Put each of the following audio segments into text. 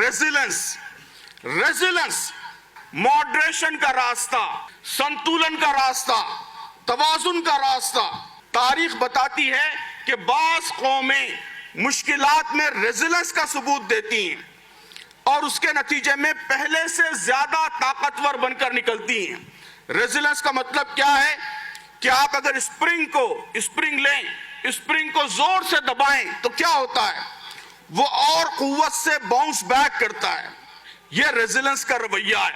Resilience moderation का रास्ता, संतुलन का रास्ता, तवाजुन का रास्ता। तारीख बताती है कि बास कौमें मुश्किलात में रेजिलेंस का सबूत देती हैं और उसके नतीजे में पहले से ज्यादा ताकतवर बनकर निकलती हैं। रेजिलेंस का मतलब क्या है कि आप अगर स्प्रिंग लें, स्प्रिंग को जोर से दबाएं तो क्या होता है, वो और कुव्वत से बाउंस बैक करता है। यह रेजिलेंस का रवैया है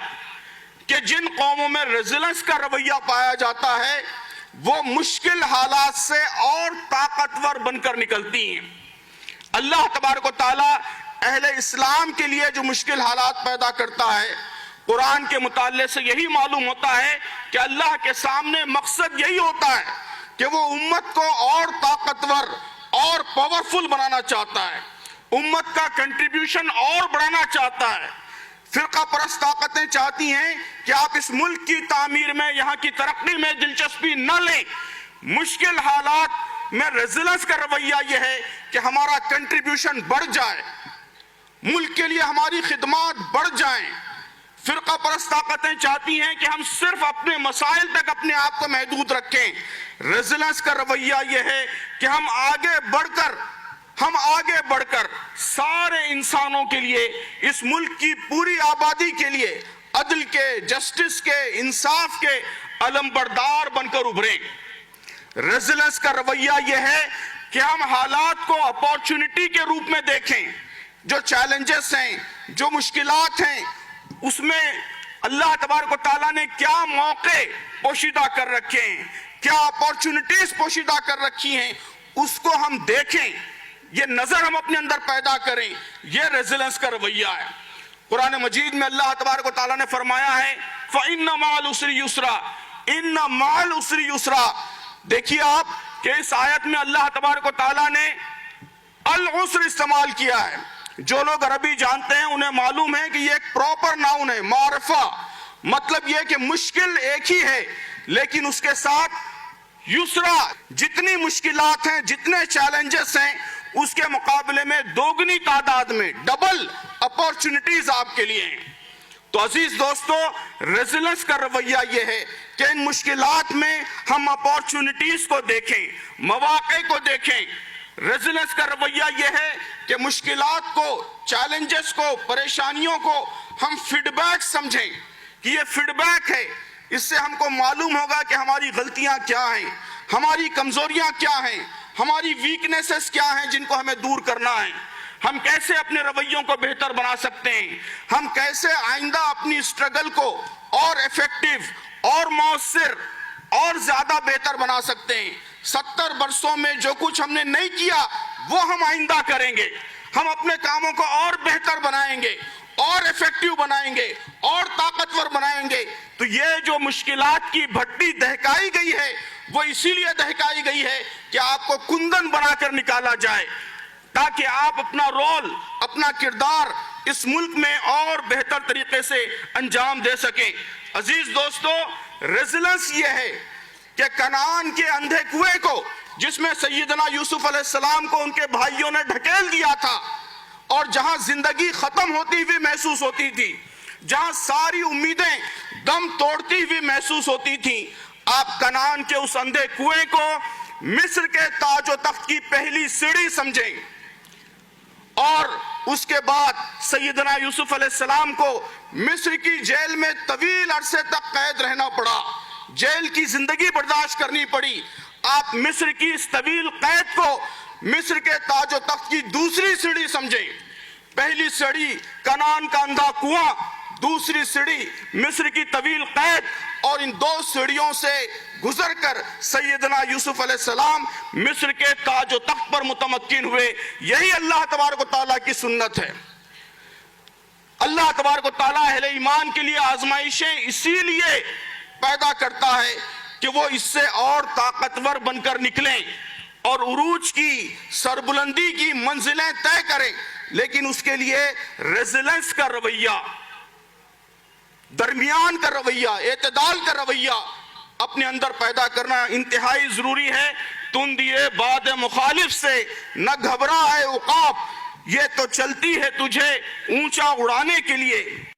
कि जिन कौमों में रेजिलेंस का रवैया पाया जाता है वो मुश्किल हालात से और ताकतवर बनकर निकलती हैं। अल्लाह तबारक व तआला अहले इस्लाम के लिए जो मुश्किल हालात पैदा करता है, कुरान के मुताले से यही मालूम होता है कि अल्लाह के सामने मकसद यही होता है कि वो उम्मत को और ताकतवर और पावरफुल बनाना चाहता है, उम्मत का कंट्रीब्यूशन और बढ़ाना चाहता है। फिरका परस्त ताकतें चाहती हैं कि आप इस मुल्क की तामीर में, यहाँ की तरक्की में दिलचस्पी न लें। मुश्किल हालात में रेजिलेंस का रवैया यह है कि हमारा कंट्रीब्यूशन बढ़ जाए, मुल्क के लिए हमारी खिदमत बढ़ जाएं। फिरका परस्त ताकतें चाहती हैं कि हम सिर्फ अपने मसाइल तक अपने आप को महदूद रखें। रेजिलेंस का रवैया यह है कि हम आगे बढ़कर सारे इंसानों के लिए, इस मुल्क की पूरी आबादी के लिए अदल के, जस्टिस के, इंसाफ के अलमबरदार बनकर उभरें। रेजिलेंस का रवैया यह है कि हम हालात को अपॉर्चुनिटी के रूप में देखें। जो चैलेंजेस हैं, जो मुश्किलात हैं, उसमें अल्लाह तबारक व तआला ने क्या मौके पोशीदा कर रखे हैं, क्या अपॉर्चुनिटीज पोशीदा कर रखी हैं, उसको हम देखें, ये नजर हम अपने अंदर पैदा करें। ये रेजिलेंस का रवैया है। कुरान मजीद में अल्लाह तबारक व तआला ने फरमाया है फ़इन्न मअल उसरि युस्रा, इन्न मअल उसरि युस्रा। देखिए आप कि इस आयत में अल्लाह तबारक व तआला ने अल उस्र इस्तेमाल किया है। जो लोग अरबी जानते हैं उन्हें मालूम है कि ये एक प्रॉपर नाउन है, मारफा। मतलब ये कि मुश्किल एक ही है लेकिन उसके साथ युसरा, जितनी मुश्किलात हैं, जितने चैलेंजेस हैं, उसके मुकाबले में दोगुनी तादाद में डबल अपॉर्चुनिटीज आपके लिए हैं। तो अजीज दोस्तों, रेजिलेंस का रवैया ये है कि इन मुश्किलात में हम अपॉर्चुनिटीज को देखें, मौके को देखें। रेजिलेंस का रवैया यह है कि मुश्किलात को, चैलेंजेस को, परेशानियों को हम फीडबैक समझें कि ये फीडबैक है। इससे हमको मालूम होगा कि हमारी गलतियां क्या हैं, हमारी कमजोरियां क्या हैं, हमारी वीकनेसेस क्या हैं जिनको हमें दूर करना है। हम कैसे अपने रवैयों को बेहतर बना सकते हैं, हम कैसे आइंदा अपनी स्ट्रगल को और इफेक्टिव और मौसर और ज्यादा बेहतर बना सकते हैं। 70 वर्षों में जो कुछ हमने नहीं किया वो हम आइंदा करेंगे। हम अपने कामों को और बेहतर बनाएंगे और इफेक्टिव बनाएंगे और ताकतवर बनाएंगे। तो ये जो मुश्किलात की भट्टी दहकाई गई है वो इसीलिए दहकाई गई है कि आपको कुंदन बनाकर निकाला जाए ताकि आप अपना रोल, अपना किरदार इस मुल्क में और बेहतर तरीके से अंजाम दे सकें। अजीज दोस्तों, रेजिलेंस ये है कि कनान के अंधे कुएं को, जिसमें सैयदना यूसुफ अलैहिस्सलाम को उनके भाइयों ने ढकेल दिया था और जहां जिंदगी खत्म होती हुई महसूस होती थी, जहां सारी उम्मीदें दम तोड़ती हुई महसूस होती थी, आप कनान के उस अंधे कुएं को मिस्र के ताज व तख्त की पहली सीढ़ी समझें। और उसके बाद सैयदना यूसुफ अलैहिस्सलाम को मिस्र की जेल में तवील अरसे तक कैद रहना पड़ा, जेल की जिंदगी बर्दाश्त करनी पड़ी। आप मिस्र की इस तवील कैद को मिस्र के ताज व तख्त की दूसरी सीढ़ी समझें। पहली सीढ़ी कनान का अंधा कुआं, दूसरी सीढ़ी मिस्र की तवील कैद, और इन दो सीढ़ियों से गुजरकर सैयदना यूसुफ अलैहिस्सलाम मिस्र के ताज व तख्त पर मुतमक्किन हुए। यही अल्लाह तबारक व तआला की सुन्नत है। अल्लाह तबारक व तआला अहले ईमान के लिए आजमाइशें इसीलिए पैदा करता है कि वो इससे और ताकतवर बनकर निकलें और उरूज की, सरबुलंदी की मंजिलें तय करें। लेकिन उसके लिए रेजिलेंस का रवैया, दरमियान का रवैया, एतदाल का रवैया अपने अंदर पैदा करना इंतहाई जरूरी है। तुंदिए बाद मुखालिफ से न घबरा है उकाब, یہ تو چلتی ہے تجھے اونچا اڑانے کے لیے.